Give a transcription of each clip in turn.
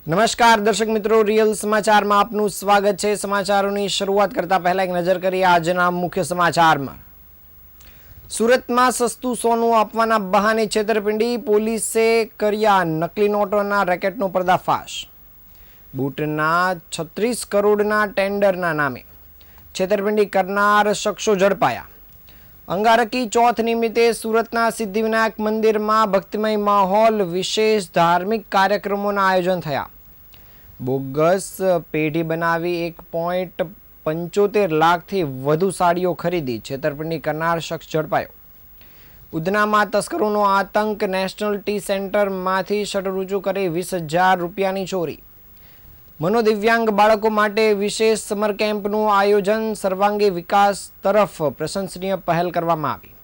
નમસ્કાર દર્શક મિત્રો, રિયલ સમાચારમાં આપનું સ્વાગત છે। સમાચારોની શરૂઆત કરતા પહેલા એક નજર કરીએ આજના મુખ્ય સમાચારમાં। સુરતમાં સસ્તું સોનું આપવાના બહાને છેતરપિંડી, પોલીસે કર્યા નકલી નોટોના રેકેટનો પર્દાફાશ। બૂટના 36 કરોડના ટેન્ડરના નામે છેતરપિંડી કરનાર શખ્સો ઝડપાયા। અંગારકી ચોથ નિમિત્તે સુરતના સિદ્ધિવિનાયક મંદિરમાં ભક્તિમય માહોલ, વિશેષ ધાર્મિક કાર્યક્રમોના આયોજન થયા। બોગસ પેઢી બનાવી 1.75 લાખથી વધુ સાડીઓ ખરીદી, છેતરપિંડી કરનાર શખ્સ ઝડપાયો। ઉધનામાં તસ્કરોનો આતંક, નેશનલ ટી સેન્ટરમાંથી શટર ઊંચું કરી 20,000 રૂપિયાની ચોરી। મનોદિવ્યાંગ બાળકો માટે વિશેષ સમર કેમ્પનું આયોજન, સર્વાંગી વિકાસ તરફ પ્રશંસનીય પહેલ કરવામાં આવી।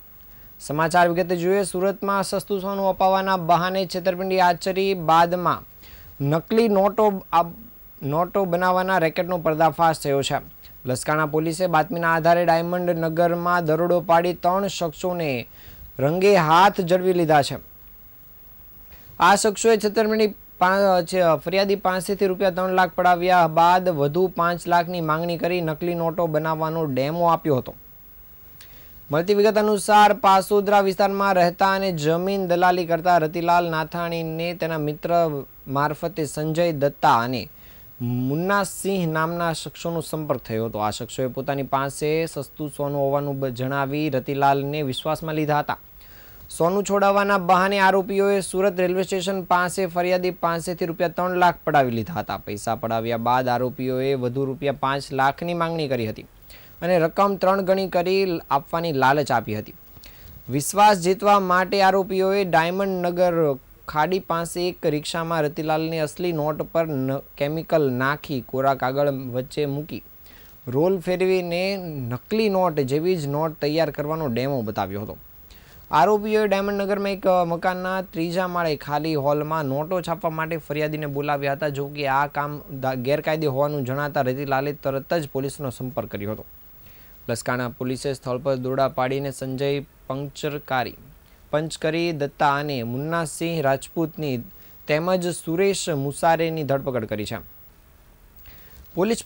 સમાચાર વિગતે જોઈએ। સુરતમાં સસ્તું સોનું અપાવવાના બહાને છેતરપિંડી આચરી બાદમાં નકલી નોટો બનાવવાના રેકેટનો પર્દાફાશ થયો છે। લસકાણા પોલીસે બાતમીના આધારે ડાયમંડ નગરમાં દરોડો પાડી 3 શખ્સોને રંગે હાથ ઝડપી લીધા છે। આ શખ્સોએ છેતરપિંડી ફરિયાદી પાસેથી રૂપિયા 3 લાખ પડાવ્યા બાદ વધુ 5 લાખની માંગણી કરી નકલી નોટો બનાવવાનો ડેમો આપ્યો હતો। મળતી વિગત અનુસાર પાસોદરા વિસ્તારમાં રહેતા અને જમીન દલાલી કરતા રતિલાલ નાથાણીને તેના મિત્ર મારફતે સંજય દત્તા અને મુન્ના સિંહ નામના શખ્સોનો સંપર્ક થયો હતો। આ શખ્સોએ પોતાની પાસે સસ્તું સોનું હોવાનું જણાવી રતિલાલને વિશ્વાસમાં લીધા હતા। સોનું છોડાવવાના બહાને આરોપીઓએ સુરત રેલવે સ્ટેશન પાસે ફરિયાદી પાસેથી રૂપિયા 3 લાખ પડાવી લીધા હતા। પૈસા પડાવ્યા બાદ આરોપીઓએ વધુ રૂપિયા 5 લાખની માંગણી કરી હતી અને રકમ 3 ગણી કરી આપવાની લાલચ આપી હતી। વિશ્વાસ જીતવા માટે આરોપીઓએ ડાયમંડ નગર ખાડી પાસે એક રિક્ષામાં રતિલાલની અસલી નોટ પર કેમિકલ નાખી કોરા કાગળ વચ્ચે મૂકી રોલ ફેરવીને નકલી નોટ જેવી જ નોટ તૈયાર કરવાનો ડેમો બતાવ્યો હતો। આરોપીઓએ ડાયમંડ નગરમાં એક મકાનના 3જા માળે ખાલી હોલમાં નોટો છાપવા માટે ફરિયાદીને બોલાવ્યા હતા। જો કે આ કામ ગેરકાયદે હોવાનું જણાતા રતિલાલે તરત જ પોલીસનો સંપર્ક કર્યો હતો। લસકાણા પોલીસે સ્થળ પર દોરડા પાડીને સંજય પંચકરી દત્તા અને મુન્નાસિંહ રાજપૂતની તેમજ સુરેશ મુસારેની ધરપકડ કરી છે। પોલીસ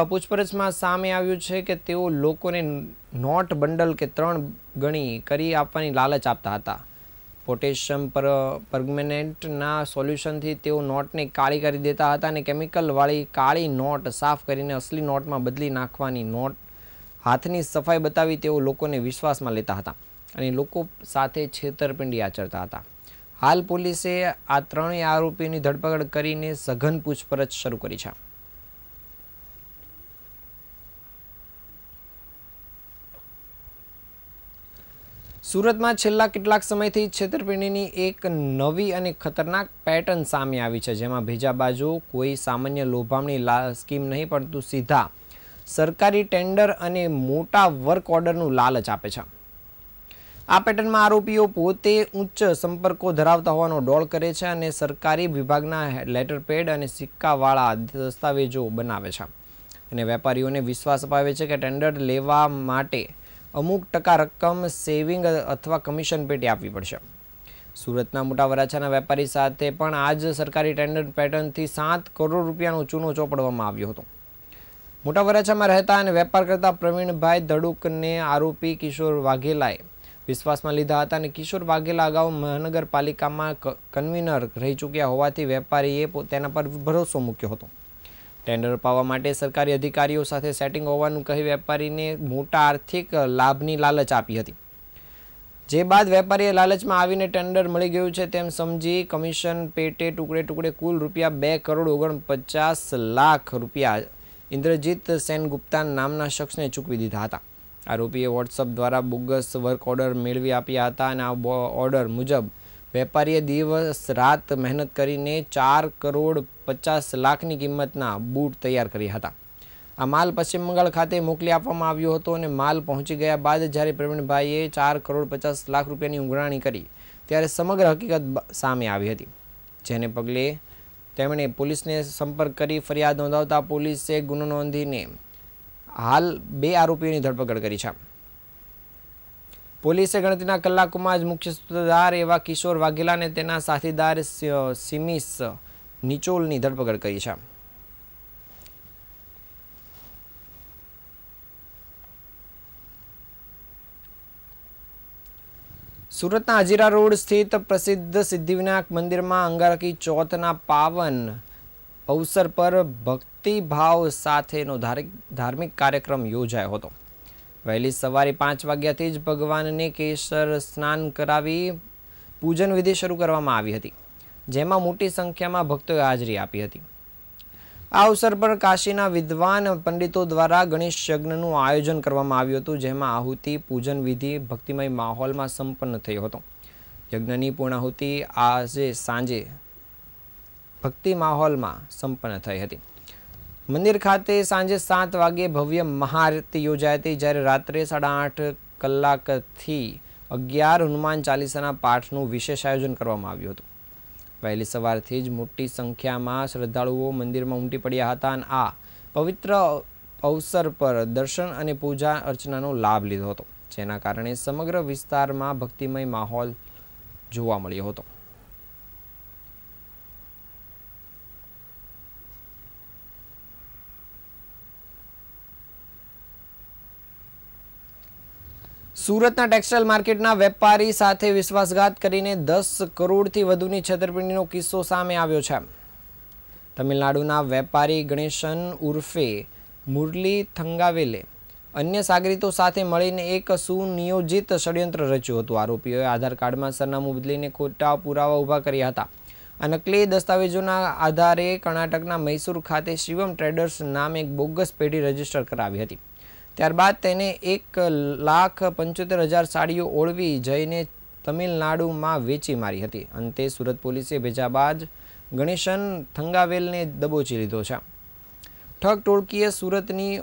પૂછપરછમાં સામે આવ્યું છે કે તેઓ લોકોને નોટ બંડલ કે 3 ગણી કરી આપવાની લાલચ આપતા હતા। પોટેશિયમ પરમેનેન્ટના સોલ્યુશનથી તેઓ નોટને કાળી કરી દેતા હતા અને કેમિકલવાળી કાળી નોટ સાફ કરીને અસલી નોટમાં બદલી નાખવાની નોટ હાથની સફાઈ બતાવી તેઓ લોકોને વિશ્વાસમાં લેતા હતા અને લોકો સાથે છેતરપિંડી આચરતા હતા। હાલ પોલીસે આ 3 આરોપીની ધરપકડ કરીને સઘન પૂછપરછ શરૂ કરી છે। સુરતમાં છેલ્લા કેટલાક સમયથી છેતરપિંડીની એક નવી અને ખતરનાક પેટર્ન સામે આવી છે, જેમાં બીજા બાજુ કોઈ સામાન્ય લોભામણી સ્કીમ નહીં પરંતુ સીધા સરકારી ટેન્ડર અને મોટા વર્ક ઓર્ડરનું લાલચ આપે છે। આ પેટર્નમાં આરોપીઓ પોતે ઉચ્ચ સંપર્કો ધરાવતા હોવાનો ડોળ કરે છે અને સરકારી વિભાગના લેટરપેડ અને સિક્કાવાળા દસ્તાવેજો બનાવે છે અને વેપારીઓને વિશ્વાસ અપાવે છે કે ટેન્ડર લેવા માટે અમુક ટકા રકમ સેવિંગ અથવા કમિશન પેટે આપવી પડશે। સુરતના મોટા વરાછાના વેપારી સાથે પણ આ જ સરકારી ટેન્ડર પેટર્નથી 7 કરોડ રૂપિયાનો ચૂનો ચોપડવામાં આવ્યો હતો। મોટા વરાછામાં રહેતા અને વેપાર કરતા પ્રવીણભાઈ ધડુકને આરોપી કિશોર વાઘેલાએ વિશ્વાસમાં લીધા હતા અને કિશોર વાઘેલા અગાઉ મહાનગરપાલિકામાં કન્વીનર રહી ચૂક્યા હોવાથી વેપારીએ તેના પર ભરોસો મૂક્યો હતો। ટેન્ડર અપાવવા માટે સરકારી અધિકારીઓ સાથે સેટિંગ હોવાનું કહી વેપારીને મોટા આર્થિક લાભની લાલચ આપી હતી, જે બાદ વેપારીએ લાલચમાં આવીને ટેન્ડર મળી ગયું છે તેમ સમજી કમિશન પેટે ટુકડે કુલ રૂપિયા 2,49 લાખ રૂપિયા ઇન્દ્રજીત સેનગુપ્તા નામના શખ્સને ચૂકવી દીધા હતા। આરોપીએ વોટ્સઅપ દ્વારા બોગસ વર્ક ઓર્ડર મેળવી આપ્યા હતા અને આ ઓર્ડર મુજબ વેપારીએ દિવસ રાત મહેનત કરીને 4,50 લાખની કિંમતના બૂટ તૈયાર કર્યા હતા। આ માલ પશ્ચિમ બંગાળ ખાતે મોકલી આપવામાં આવ્યો હતો અને માલ પહોંચી ગયા બાદ જ્યારે પ્રવીણભાઈએ 4,50 લાખ રૂપિયાની ઉઘરાણી કરી ત્યારે સમગ્ર હકીકત સામે આવી હતી, જેને પગલે તેમણે પોલીસને સંપર્ક કરી ફરિયાદ નોંધાવતા પોલીસે ગુનો નોંધીને હાલ 2 આરોપીઓની ધરપકડ કરી છે। પોલીસે ગણતરીના કલાકોમાં જ મુખ્ય સૂત્રધાર એવા કિશોર વાઘેલા અને તેના સાથીદાર સિમિસ નિચોલની ધરપકડ કરી છે. સુરતના હજીરા રોડ સ્થિત પ્રસિદ્ધ સિદ્ધિવિનાયક મંદિરમાં અંગારકી ચોથના પાવન અવસર પર ભક્તિભાવ સાથેનો ધાર્મિક કાર્યક્રમ યોજાયો હતો. વહેલી સવારે 5 વાગ્યાથી જ ભગવાનને કેસર સ્નાન કરાવી પૂજન વિધિ શરૂ કરવામાં આવી હતી, જેમાં મોટી સંખ્યામાં ભક્તોએ હાજરી આપી હતી. આ અવસર પર કાશીના વિદ્વાન પંડિતો દ્વારા ગણેશ યજ્ઞનું આયોજન કરવામાં આવ્યું હતું, જેમાં આહુતિ પૂજન વિધિ ભક્તિમય માહોલમાં સંપન્ન થયો હતો. યજ્ઞની પૂર્ણાહુતિ આજે સાંજે ભક્તિ માહોલમાં સંપન્ન થઈ હતી. મંદિર ખાતે સાંજે 7 વાગ્યે ભવ્ય મહાઆરતી યોજાઈ હતી, જ્યારે રાત્રે 8:30 કલાકથી 11 હનુમાન ચાલીસાના પાઠનું વિશેષ આયોજન કરવામાં આવ્યું હતું. વહેલી સવારથી જ મોટી સંખ્યામાં શ્રદ્ધાળુઓ મંદિરમાં ઉમટી પડ્યા હતા અને આ પવિત્ર અવસર પર દર્શન અને પૂજા અર્ચનાનો લાભ લીધો હતો, જેના કારણે સમગ્ર વિસ્તારમાં ભક્તિમય માહોલ જોવા મળ્યો હતો. સુરતના ટેક્સટાઇલ માર્કેટના વેપારી સાથે વિશ્વાસઘાત કરીને 10 કરોડથી વધુની છેતરપિંડીનો કિસ્સો સામે આવ્યો છે. તમિલનાડુના વેપારી ગણેશન ઉર્ફે મુરલી થંગાવેલે અન્ય સાગરીતો સાથે મળીને એક સુનિયોજિત ષડયંત્ર રચ્યું હતું. આરોપીઓએ આધાર કાર્ડમાં સરનામું બદલીને ખોટા પુરાવા ઊભા કર્યા હતા. આ નકલી દસ્તાવેજોના આધારે કર્ણાટકના મૈસૂર ખાતે શિવમ ટ્રેડર્સ નામે એક બોગસ પેઢી રજીસ્ટર કરાવી હતી. ત્યારબાદ તેને 1,75,000 સાડીઓ ઓળવી જઈને તમિલનાડુમાં વેચી મારી હતી. અંતે સુરત પોલીસે ભેજા બાદ ગણેશન થંગાવેલને દબોચી લીધો છે. ઠગ ટોળકીએ સુરતની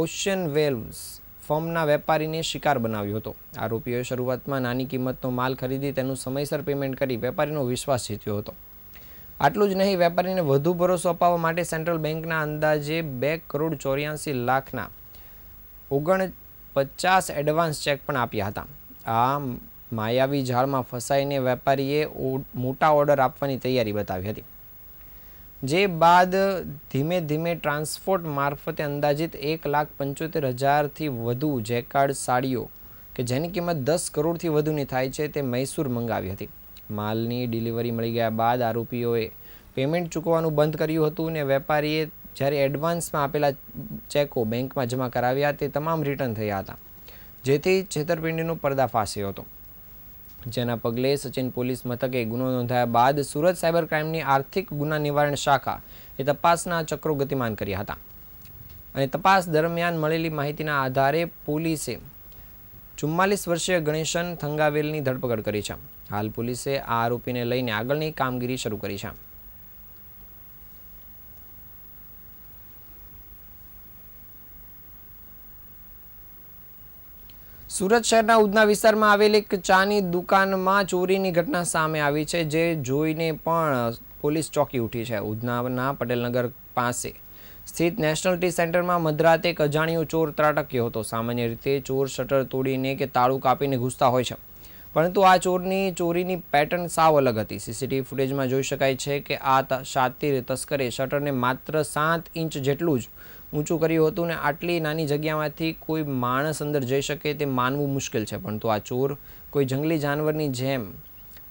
ઓશિયન વેલ્વ્સ ફર્મના વેપારીને શિકાર બનાવ્યો હતો. આરોપીઓએ શરૂઆતમાં નાની કિંમતનો માલ ખરીદી તેનું સમયસર પેમેન્ટ કરી વેપારીનો વિશ્વાસ જીત્યો હતો. આટલું જ નહીં, વેપારીને વધુ ભરોસો અપાવવા માટે સેન્ટ્રલ બેંકના અંદાજે 2,84,00,000ના 49 એડવાન્સ ચેક પણ આપ્યા હતા. આ માયાવી જાળમાં ફસાઈને વેપારીએ મોટા ઓર્ડર આપવાની તૈયારી બતાવી હતી, જે બાદ ધીમે ધીમે ટ્રાન્સપોર્ટ મારફતે અંદાજિત 1,75,000થી વધુ જેકાર્ડ સાડીઓ કે જેની કિંમત 10 કરોડથી વધુની થાય છે તે મૈસૂર મંગાવી હતી. માલની ડિલિવરી મળી ગયા બાદ આરોપીઓએ પેમેન્ટ ચૂકવવાનું બંધ કર્યું હતું અને વેપારીએ જ્યારે એડવાન્સમાં આપેલા ચેકો બેંકમાં જમા કરાવ્યા તે તમામ રિટર્ન થયા હતા, જેથી છેતરપિંડીનો પર્દાફાશ થયો હતો. જેના પગલે સચિન પોલીસ મથકે ગુનો નોંધાયા બાદ સુરત સાયબર ક્રાઇમની આર્થિક ગુના નિવારણ શાખા એ તપાસના ચક્રો ગતિમાન કર્યા હતા અને તપાસ દરમિયાન મળેલી માહિતીના આધારે પોલીસે 44 વર્ષીય ગણેશન થંગાવેલની ધરપકડ કરી છે. હાલ પોલીસે આ આરોપીને લઈને આગળની કામગીરી શરૂ કરી છે. સુરત શહેરના ઉધના વિસ્તારમાં આવેલ એક ચાની દુકાનમાં ચોરીની ઘટના સામે આવી છે, જે જોઈને પણ પોલીસ ચોંકી ઉઠી છે. ઉધનાના પટેલનગર પાસે સ્થિત નેશનલ ટી સેન્ટરમાં મધરાતે એક અજાણ્યો ચોર ત્રાટક્યો હતો. સામાન્ય રીતે ચોર શટર તોડીને કે તાળું કાપીને ઘૂસતા હોય છે, પરંતુ આ ચોરીની પેટર્ન સાવ અલગ હતી. સીસીટીવી ફૂટેજમાં જોઈ શકાય છે કે આ શાતિર તસ્કરે શટરને માત્ર 7 ઇંચ જેટલું જ ઊંચું કર્યું હતું અને આટલી નાની જગ્યામાંથી કોઈ માણસ અંદર જઈ શકે તે માનવું મુશ્કેલ છે. પરંતુ આ ચોર કોઈ જંગલી જાનવરની જેમ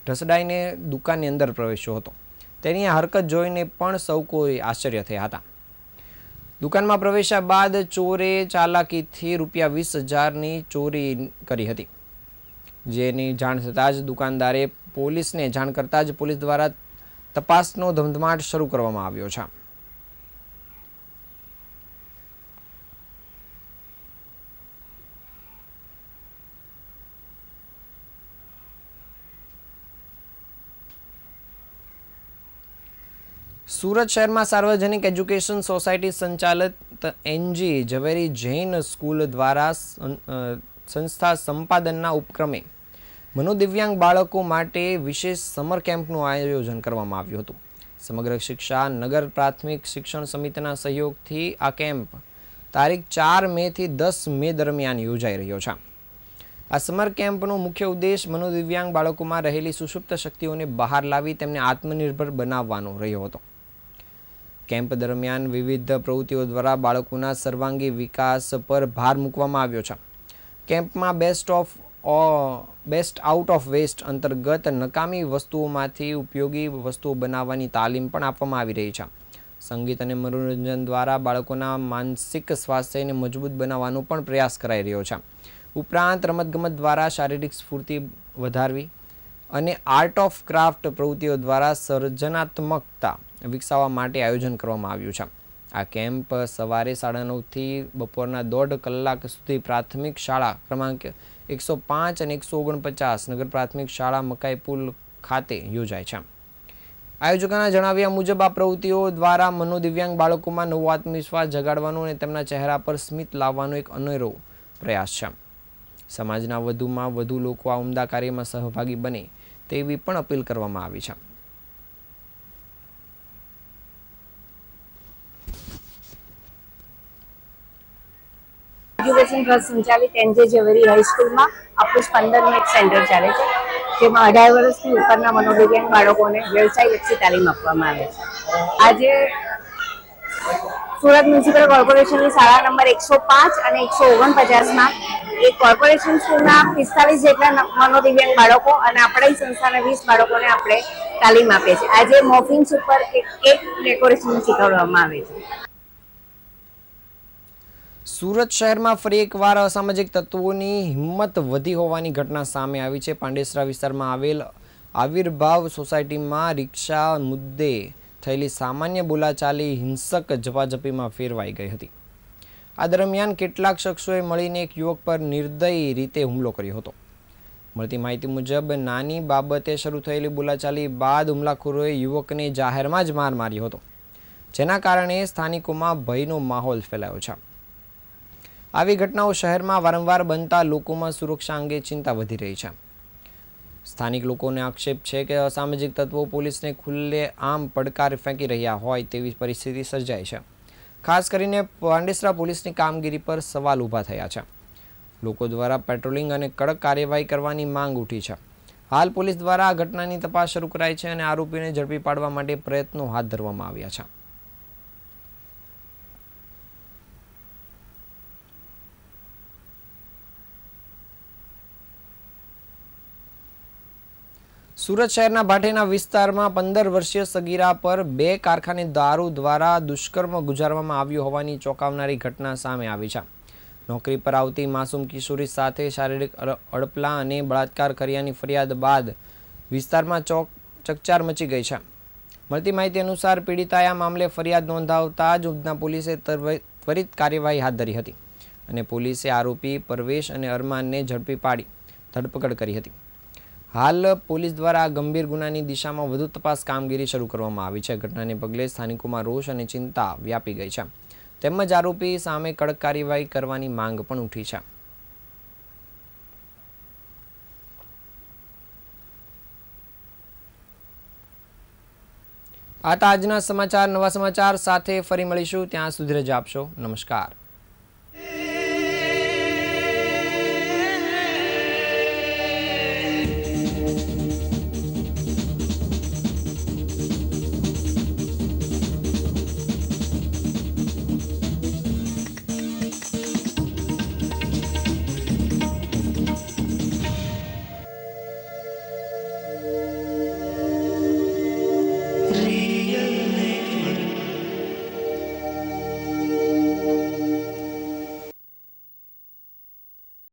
ઢસડાઈને દુકાનની અંદર પ્રવેશ્યો હતો. તેની આ હરકત જોઈને પણ સૌ કોઈ આશ્ચર્ય થયા હતા. દુકાનમાં પ્રવેશ્યા બાદ ચોરે ચાલાકીથી ₹20,000ની ચોરી કરી હતી, જેની જાણ થતાં જ દુકાનદારે પોલીસને જાણ કરતાં જ પોલીસ દ્વારા તપાસનો ધમધમાટ શરૂ કરવામાં આવ્યો છે. સુરત શહેરમાં સાર્વજનિક એજ્યુકેશન સોસાયટી સંચાલિત એનજી ઝવેરી જૈન સ્કૂલ દ્વારા સંસ્થા સંપાદનના ઉપક્રમે મનોદિવ્યાંગ બાળકો માટે વિશેષ સમર કેમ્પનું આયોજન કરવામાં આવ્યું હતું. સમગ્ર શિક્ષા નગર પ્રાથમિક શિક્ષણ સમિતિના સહયોગથી આ કેમ્પ તારીખ 4 મેથી 10 મે દરમિયાન યોજાઈ રહ્યો છે. આ સમર કેમ્પનો મુખ્ય ઉદ્દેશ મનોદિવ્યાંગ બાળકોમાં રહેલી સુષુપ્ત શક્તિઓને બહાર લાવી તેમને આત્મનિર્ભર બનાવવાનો રહ્યો હતો. કેમ્પ દરમિયાન વિવિધ પ્રવૃત્તિઓ દ્વારા બાળકોના સર્વાંગી વિકાસ પર ભાર મૂકવામાં આવ્યો છે. કેમ્પમાં બેસ્ટ આઉટ ઓફ વેસ્ટ અંતર્ગત નકામી વસ્તુઓમાંથી ઉપયોગી વસ્તુઓ બનાવવાની તાલીમ પણ આપવામાં આવી રહી છે. સંગીત અને મનોરંજન દ્વારા બાળકોના માનસિક સ્વાસ્થ્યને મજબૂત બનાવવાનો પણ પ્રયાસ કરાઈ રહ્યો છે. ઉપરાંત રમતગમત દ્વારા શારીરિક સ્ફૂર્તિ વધારવી અને આર્ટ ઓફ ક્રાફ્ટ પ્રવૃત્તિઓ દ્વારા સર્જનાત્મકતા વિકસાવવા માટે આયોજન કરવામાં આવ્યું છે. આ કેમ્પ સવારે 9:30થી બપોરના 1.5 કલાક સુધી પ્રાથમિક શાળા ક્રમાંક 105 અને 149 નગર પ્રાથમિક શાળા મકાઈપુલ ખાતે યોજાય છે. આયોજકોના જણાવ્યા મુજબ આ પ્રવૃત્તિઓ દ્વારા મનોદિવ્યાંગ બાળકોમાં નવો આત્મવિશ્વાસ જગાડવાનો અને તેમના ચહેરા પર સ્મિત લાવવાનો એક અનેરો પ્રયાસ છે. સમાજના વધુમાં વધુ લોકો આ ઉમદા કાર્યમાં સહભાગી બને તેવી પણ અપીલ કરવામાં આવી છે. એજ્યુકેશન ટ્રસ્ટ સંચાલિત એનજે ઝવેરી હાઈસ્કૂલમાં આપણું સ્પંદનનું એક સેન્ટર ચાલે છે, જેમાં 18 વર્ષથી ઉપરના મનોદિવ્યાંગ બાળકોને વ્યવસાયલક્ષી તાલીમ આપવામાં આવે છે. આજે સુરત મ્યુનિસિપલ કોર્પોરેશનની શાળા નંબર 105 અને 149માં એક કોર્પોરેશન સ્કૂલના 45 જેટલા મનોદિવ્યાંગ બાળકો અને આપણી સંસ્થાના 20 બાળકોને આપણે તાલીમ આપીએ છીએ. આજે મોફિન્સ ઉપર કેક ડેકોરેશન શીખવવામાં આવે છે. સુરત શહેરમાં ફરી એકવાર અસામાજિક તત્વોની હિંમત વધી હોવાની ઘટના સામે આવી છે. પાંડેસરા વિસ્તારમાં આવેલ આવિર્ભાવ સોસાયટીમાં રિક્ષા મુદ્દે થયેલી સામાન્ય બોલાચાલી હિંસક ઝપાઝપીમાં ફેરવાઈ ગઈ હતી. આ દરમિયાન કેટલાક શખ્સોએ મળીને એક યુવક પર નિર્દયી રીતે હુમલો કર્યો હતો. મળતી માહિતી મુજબ નાની બાબતે શરૂ થયેલી બોલાચાલી બાદ હુમલાખોરોએ યુવકને જાહેરમાં જ માર માર્યો હતો, જેના કારણે સ્થાનિકોમાં ભયનો માહોલ ફેલાયો છે. આવી ઘટનાઓ શહેરમાં વારંવાર બનતા લોકોમાં સુરક્ષા અંગે ચિંતા વધી રહી છે. સ્થાનિક લોકોને આક્ષેપ છે કે અસામાજિક તત્વો પોલીસને ખુલ્લેઆમ પડકાર ફેંકી રહ્યા હોય તેવી પરિસ્થિતિ સર્જાઈ છે. ખાસ કરીને પાંડેસરા પોલીસની કામગીરી પર સવાલ ઊભા થયા છે. લોકો દ્વારા પેટ્રોલિંગ અને કડક કાર્યવાહી કરવાની માંગ ઉઠી છે. હાલ પોલીસ દ્વારા આ ઘટનાની તપાસ શરૂ કરાઈ છે અને આરોપીને ઝડપી પાડવા માટે પ્રયત્નો હાથ ધરવામાં આવ્યા છે. સુરત શહેરના ભાટેના વિસ્તારમાં 15 વર્ષીય સગીરા પર 2 કારખાનેદારો દ્વારા દુષ્કર્મ ગુજારવામાં આવ્યું હોવાની ચોંકાવનારી ઘટના સામે આવી છે. નોકરી પર આવતી માસૂમ કિશોરી સાથે શારીરિક અડપલા અને બળાત્કાર કર્યાની ફરિયાદ બાદ વિસ્તારમાં ચકચાર મચી ગઈ છે. મળતી માહિતી અનુસાર પીડિતાએ આ મામલે ફરિયાદ નોંધાવતા જ ઉધના પોલીસે ત્વરિત કાર્યવાહી હાથ ધરી હતી અને પોલીસે આરોપી પરવેશ અને અરમાનને ઝડપી પાડી ધરપકડ કરી હતી. હાલ પોલીસ દ્વારા ગંભીર ગુનાની દિશામાં વધુ તપાસ કામગીરી શરૂ કરવામાં આવી છે. ઘટનાને પગલે સ્થાનિકોમાં રોષ અને ચિંતા વ્યાપી ગઈ છે. તેમજ આરોપી સામે કડક કાર્યવાહી કરવાની માંગ પણ ઉઠી છે. આ હતા આજના સમાચાર. નવા સમાચાર સાથે ફરી મળીશું. ત્યાં સુધી રજા આપશો. નમસ્કાર.